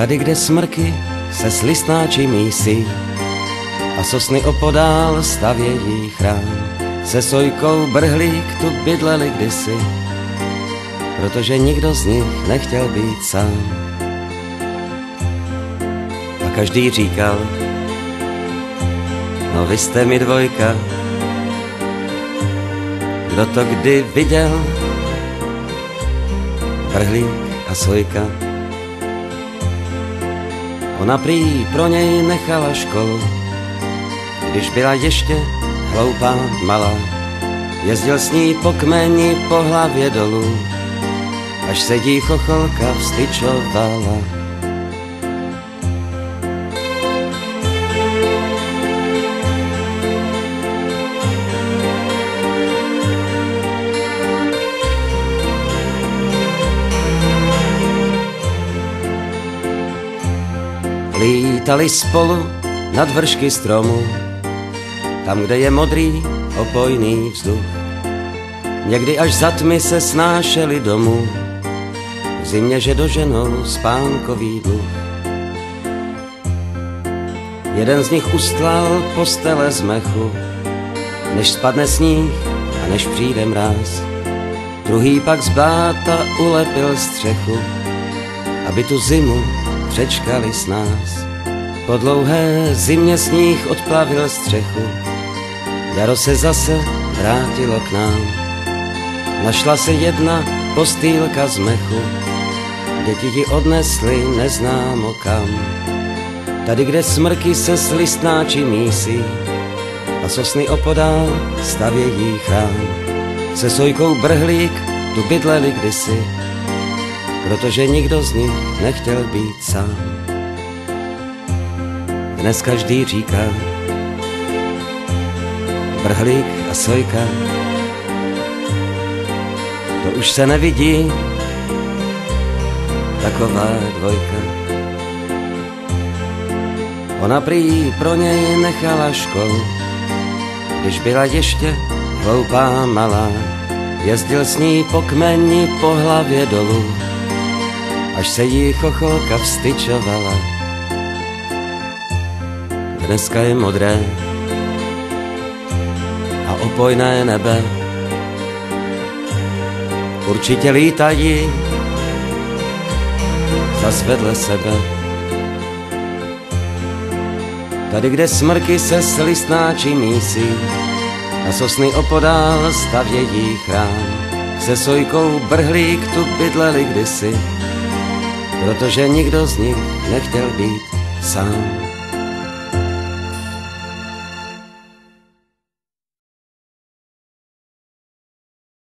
Tady, kde smrky se s listnáči mísí a sosny opodál stavějí chrám, se Sojkou Brhlík tu bydleli kdysi, protože nikdo z nich nechtěl být sám. A každý říkal, no vy jste mi dvojka. Kdo to kdy viděl? Brhlík a Sojka. Ona prý pro něj nechala školu, když byla ještě hloupá malá. Jezdil s ní po kmeni, po hlavě dolů, až se jí chocholka vstyčovala. Lítali spolu nad vršky stromů, tam, kde je modrý, opojný vzduch. Někdy až za tmy se snášeli domů, v zimě, že doženou spánkový dluh. Jeden z nich ustlal postele z mechu, než spadne sníh a než přijde mráz. Druhý pak z bláta ulepil střechu, aby tu zimu přečkali s nás. Po dlouhé zimě sníh odplavil střechu, jaro se zase vrátilo k nám. Našla se jedna postýlka z mechu, děti ji odnesly neznámo kam. Tady, kde smrky se s listnáči mísí a sosny opodál stavějí chrám, se Sojkou Brhlík tu bydleli kdysi, protože nikdo z nich nechtěl být sám. Dnes každý říká, Brhlík a Sojka, to už se nevidí, taková dvojka. Ona prý pro něj nechala školu, když byla ještě hloupá malá. Jezdil s ní po kmeni, po hlavě dolů, až se jí chocholka vstyčovala. Dneska je modré a opojné nebe, určitě lítají zas vedle sebe. Tady, kde smrky se s listnáči mísí a sosny opodál stavějí chrám, se Sojkou Brhlík tu bydleli kdysi, protože nikdo z nich nechtěl být sám.